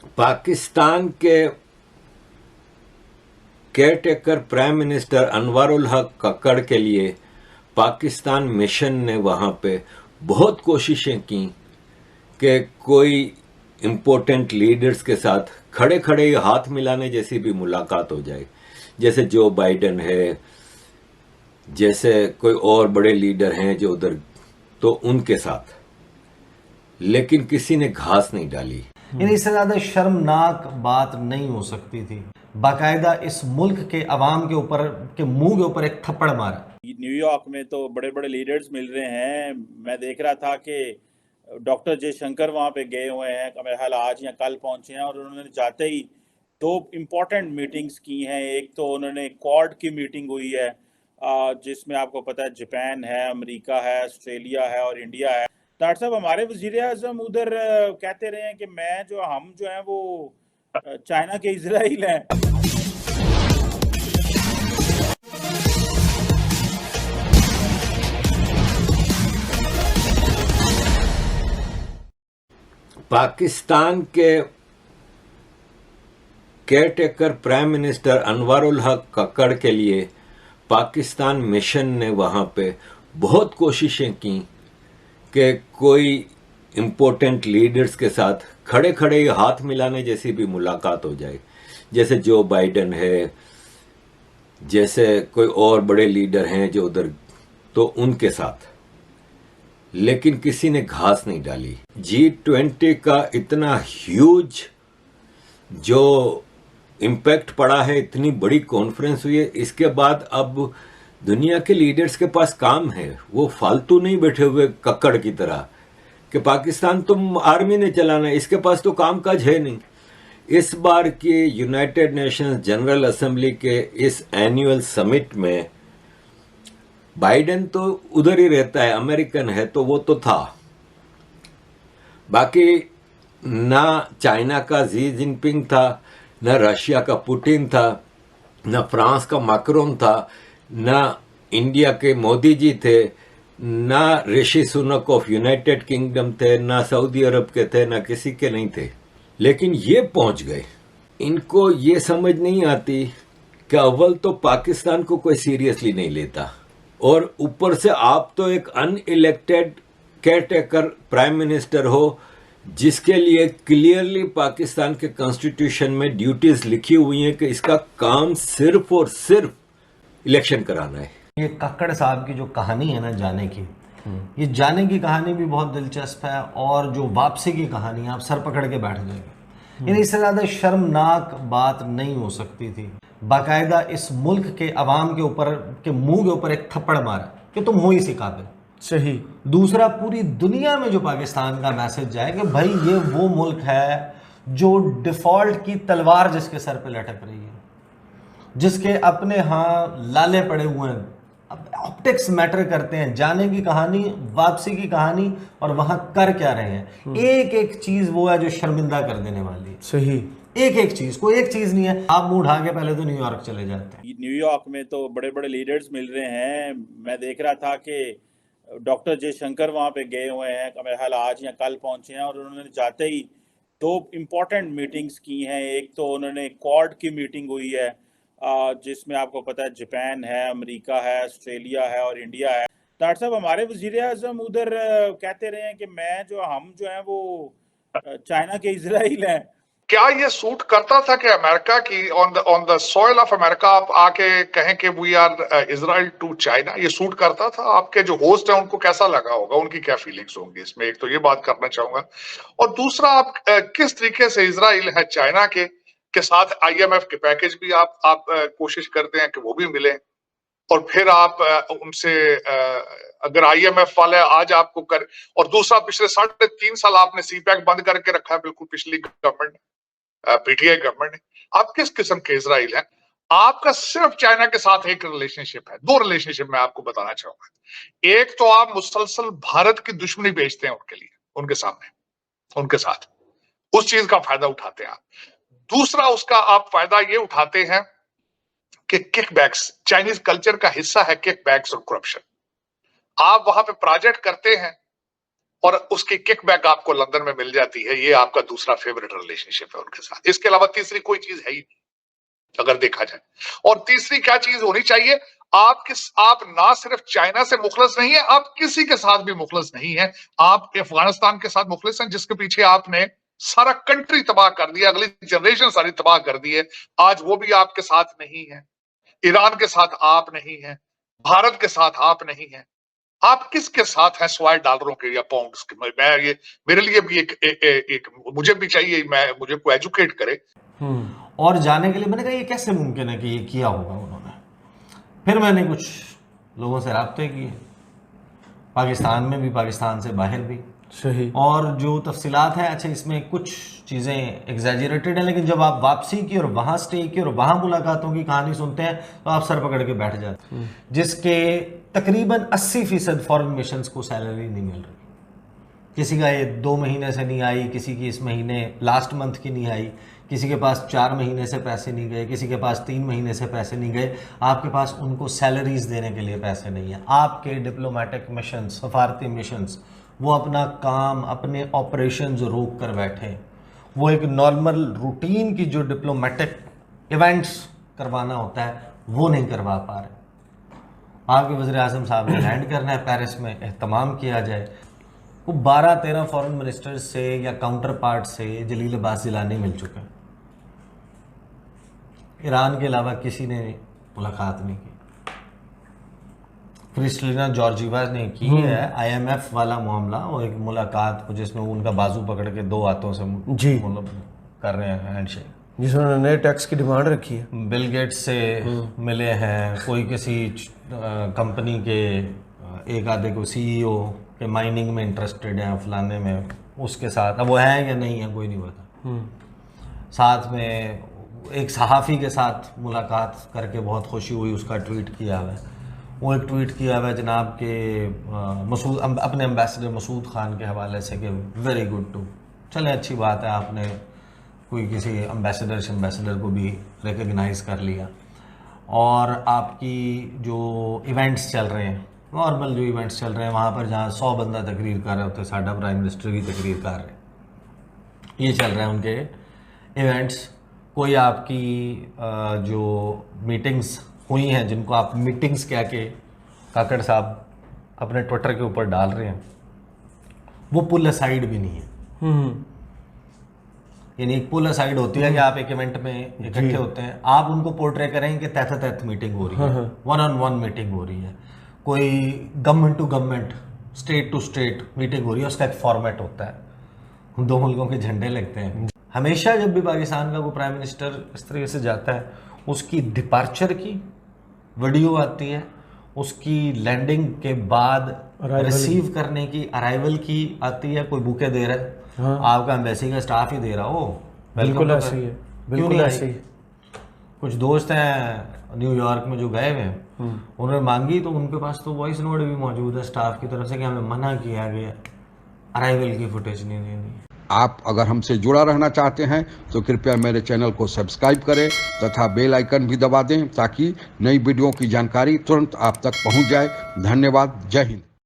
पाकिस्तान के caretaker prime minister Anwarul हक कक्कड़ के लिए पाकिस्तान मिशन ने वहां पे बहुत कोशिशें की कि कोई इम्पोर्टेंट लीडर्स के साथ खड़े खड़े हाथ मिलाने जैसी भी मुलाकात हो जाए, जैसे जो बाइडेन है, जैसे कोई और बड़े लीडर हैं जो उधर, तो उनके साथ, लेकिन किसी ने घास नहीं डाली। यानी इससे ज्यादा शर्मनाक बात नहीं हो सकती थी। बाकायदा इस मुल्क के अवाम के ऊपर के मुंह के ऊपर एक थप्पड़ मारा। न्यूयॉर्क में तो बड़े बड़े लीडर्स मिल रहे हैं। मैं देख रहा था कि डॉक्टर जयशंकर वहाँ पे गए हुए हैं, मेरे ख्याल आज या कल पहुंचे हैं, और उन्होंने जाते ही दो इम्पोर्टेंट मीटिंग्स की हैं। एक तो उन्होंने क्वाड की मीटिंग हुई है, जिसमें आपको पता है जापान है, अमेरिका है, ऑस्ट्रेलिया है और इंडिया है। डॉक्टर साहब, हमारे वजीर आजम उधर कहते रहे हैं कि हम जो हैं वो चाइना के इजराइल हैं। पाकिस्तान के केयरटेकर प्राइम मिनिस्टर अनवरुल हक कक्कड़ के लिए पाकिस्तान मिशन ने वहां पे बहुत कोशिशें की कि कोई इम्पोर्टेंट लीडर्स के साथ खड़े खड़े हाथ मिलाने जैसी भी मुलाकात हो जाए, जैसे जो बाइडेन है, जैसे कोई और बड़े लीडर हैं जो उधर, तो उनके साथ, लेकिन किसी ने घास नहीं डाली। G20 का इतना ह्यूज जो इम्पैक्ट पड़ा है, इतनी बड़ी कॉन्फ्रेंस हुई है, इसके बाद अब दुनिया के लीडर्स के पास काम है। वो फालतू नहीं बैठे हुए कक्कड़ की तरह कि पाकिस्तान तुम आर्मी ने चलाना, इसके पास तो कामकाज है नहीं। इस बार की यूनाइटेड नेशंस जनरल असेंबली के इस एनुअल समिट में बाइडेन तो उधर ही रहता है, अमेरिकन है तो वो तो था, बाकी ना चाइना का जी जिनपिंग था, न रशिया का पुतिन था, न फ्रांस का मैक्रोन था, न इंडिया के मोदी जी थे, न Rishi Sunak of United kingdom थे, न सऊदी अरब के थे, न किसी के नहीं थे। लेकिन ये पहुंच गए। इनको ये समझ नहीं आती कि अव्वल तो पाकिस्तान को कोई सीरियसली नहीं लेता, और ऊपर से आप तो एक अनइलेक्टेड केयरटेकर प्राइम मिनिस्टर हो, जिसके लिए क्लियरली पाकिस्तान के कॉन्स्टिट्यूशन में ड्यूटीज लिखी हुई हैं कि इसका काम सिर्फ और सिर्फ इलेक्शन कराना है। ये कक्कड़ साहब की जो कहानी है ना जाने की, ये जाने की कहानी भी बहुत दिलचस्प है, और जो वापसी की कहानी, आप सर पकड़ के बैठ जाएंगे। यानी इससे ज्यादा शर्मनाक बात नहीं हो सकती थी। बाकायदा इस मुल्क के अवाम के ऊपर के मुंह के ऊपर एक थप्पड़ मारा कि तुम हो इसी काबिल। सही। दूसरा, पूरी दुनिया में जो पाकिस्तान का मैसेज जाए कि भाई ये वो मुल्क है जो डिफॉल्ट की तलवार जिसके सर पे लटक रही है, जिसके अपने यहाँ लाले पड़े हुए हैं। अब ऑप्टिक्स मैटर करते हैं। जाने की कहानी, वापसी की कहानी, और वहां कर क्या रहे हैं, एक एक चीज वो है जो शर्मिंदा कर देने वाली है। सही। एक एक चीज, कोई एक चीज नहीं है। आप मुंह ढा के पहले तो न्यूयॉर्क चले जाते हैं। न्यूयॉर्क में तो बड़े बड़े लीडर्स मिल रहे हैं। मैं देख रहा था कि डॉक्टर जयशंकर वहाँ पे गए हुए हैं, मेरे ख्याल आज या कल पहुंचे हैं, और उन्होंने जाते ही दो इम्पोर्टेंट मीटिंग्स की हैं। एक तो उन्होंने क्वाड की मीटिंग हुई है, जिसमें आपको पता है जापान है, अमेरिका है, ऑस्ट्रेलिया है और इंडिया है। डॉक्टर साहब, हमारे वजीर आजम उधर कहते रहे हैं कि हम जो हैं वो चाइना के इजराइल हैं। क्या ये सूट करता था कि अमेरिका की on the soil of America आप आके कहें कि we are Israel to China? ये सूट करता था? आपके जो होस्ट है उनको कैसा लगा होगा, उनकी क्या फीलिंग्स होंगी इसमें? एक तो ये बात करना चाहूंगा, और दूसरा आप किस तरीके से इजराइल है चाइना के साथ IMF के पैकेज भी आप कोशिश करते हैं कि वो भी मिले, और फिर आप उनसे अगर IMF वाले आज आपको कर, और दूसरा पिछले 3.5 साल आपने CPEC बंद करके रखा है, बिल्कुल पिछली गवर्नमेंट ने, PTI गवर्नमेंट ने। आप किस किस्म के इजराइल हैं? आपका सिर्फ चाइना के साथ एक रिलेशनशिप है, दो रिलेशनशिप मैं आपको बताना चाहूंगा। एक तो आप मुसलसल भारत की दुश्मनी बेचते हैं उनके लिए, उनके सामने, उनके साथ उस चीज का फायदा उठाते हैं आप। दूसरा, उसका आप फायदा ये उठाते हैं कि किकबैक्स, चाइनीज कल्चर का हिस्सा है किकबैक्स और करप्शन। आप वहां पे प्रोजेक्ट करते हैं, और उसकी किकबैक आपको लंदन में मिल जाती है, ये आपका दूसरा फेवरेट रिलेशनशिप है उनके साथ। इसके अलावा तीसरी कोई चीज है ही नहीं अगर देखा जाए। और तीसरी क्या चीज होनी चाहिए, आप ना सिर्फ चाइना से मुखलस नहीं है, आप किसी के साथ भी मुखलस नहीं है। आप अफगानिस्तान के साथ मुखलस हैं, जिसके पीछे आपने सारा कंट्री तबाह कर दिया, अगली जनरेशन सारी तबाह कर दी है, आज वो भी आपके साथ नहीं है। ईरान के साथ आप नहीं है, भारत के साथ आप नहीं है, आप किसके साथ हैं सिवाय डॉलरों के या पाउंड्स के? मैं ये मेरे लिए भी एक मुझे भी चाहिए, मुझे को एजुकेट करे। और जाने के लिए मैंने कहा ये कैसे मुमकिन है कि ये किया होगा उन्होंने। फिर मैंने कुछ लोगों से राब्ते किए, पाकिस्तान में भी, पाकिस्तान से बाहर भी। सही। और जो तफसीलात हैं, अच्छा इसमें कुछ चीज़ें एग्जैजरेटेड हैं, लेकिन जब आप वापसी की और वहाँ स्टे की और वहाँ मुलाकातों की कहानी सुनते हैं तो आप सर पकड़ के बैठ जाते हैं। जिसके तकरीबन 80% फॉरेन मिशंस को सैलरी नहीं मिल रही। किसी का ये 2 महीने से नहीं आई, किसी की इस महीने लास्ट मंथ की नहीं आई, किसी के पास 4 महीने से पैसे नहीं गए, किसी के पास 3 महीने से पैसे नहीं गए। आपके पास उनको सैलरीज देने के लिए पैसे नहीं है। आपके डिप्लोमेटिक मिशन, सफारती मिशंस, वो अपना काम, अपने ऑपरेशंस रोक कर बैठे। वो एक नॉर्मल रूटीन की जो डिप्लोमेटिक इवेंट्स करवाना होता है वो नहीं करवा पा रहे। आपके वज़ीर आज़म साहब ने लैंड करना है पेरिस में, एहतमाम किया जाए। वो 12-13 फॉरेन मिनिस्टर्स से या काउंटर पार्ट से जलील अब्बास जिलानी मिल चुके हैं। ईरान के अलावा किसी ने मुलाकात नहीं की। क्रिस्टलिना जॉर्जिवा ने की है IMF वाला मामला, और एक मुलाकात जिसमें उनका बाजू पकड़ के 2 हाथों से जी कर रहे हैं हैंडशेक, जिसमें उन्होंने नए टैक्स की डिमांड रखी है। बिल गेट्स से मिले हैं, कोई किसी कंपनी के एक आधे को CEO के माइनिंग में इंटरेस्टेड हैं, फलाने में, उसके साथ। अब वो है या नहीं है कोई नहीं पता। साथ में एक सहाफ़ी के साथ मुलाकात करके बहुत खुशी हुई, उसका ट्वीट किया हुआ है। वो एक ट्वीट किया हुआ है जनाब के मसूद, अपने एम्बेसडर मसूद खान के हवाले से कि वेरी गुड टू। चले, अच्छी बात है, आपने कोई किसी एम्बेसडर को भी रिकग्नाइज़ कर लिया। और आपकी जो इवेंट्स चल रहे हैं, नॉर्मल जो इवेंट्स चल रहे हैं, वहाँ पर जहाँ 100 बंदा तकरीर कर रहे होते, साडा प्राइम मिनिस्टर की तकरीर कर रहे, ये चल रहे हैं उनके इवेंट्स। कोई आपकी जो मीटिंग्स हुई हैं, जिनको आप मीटिंग्स कह के काकड़ साहब अपने ट्विटर के ऊपर डाल रहे हैं, वो पुल असाइड भी नहीं है। यानी एक पुल असाइड होती है कि आप एक इवेंट में इकट्ठे होते हैं, आप उनको पोर्ट्रे करें कि तहत मीटिंग हो रही है, 1-on-1 मीटिंग हो रही है, कोई government to government, state to state meeting हो रही है, उसका एक फॉर्मेट होता है, 2 मुल्कों के झंडे लगते हैं। हमेशा जब भी पाकिस्तान का कोई प्राइम मिनिस्टर इस तरीके से जाता है, उसकी डिपार्चर की वीडियो आती है, उसकी लैंडिंग के बाद रिसीव करने की, अराइवल की आती है, कोई बुके दे रहा है। हाँ। आपका एम्बेसी का स्टाफ ही दे रहा हो, बिल्कुल ऐसे ही है, बिल्कुल ऐसे ही। कुछ दोस्त हैं न्यूयॉर्क में जो गए हुए हैं, उन्होंने मांगी तो उनके पास तो वॉइस नोट भी मौजूद है स्टाफ की तरफ से कि हमें मना किया गया, अराइवल की फुटेज नहीं देनी। आप अगर हमसे जुड़ा रहना चाहते हैं तो कृपया मेरे चैनल को सब्सक्राइब करें तथा बेल आइकन भी दबा दें, ताकि नई वीडियो की जानकारी तुरंत आप तक पहुंच जाए। धन्यवाद। जय हिंद।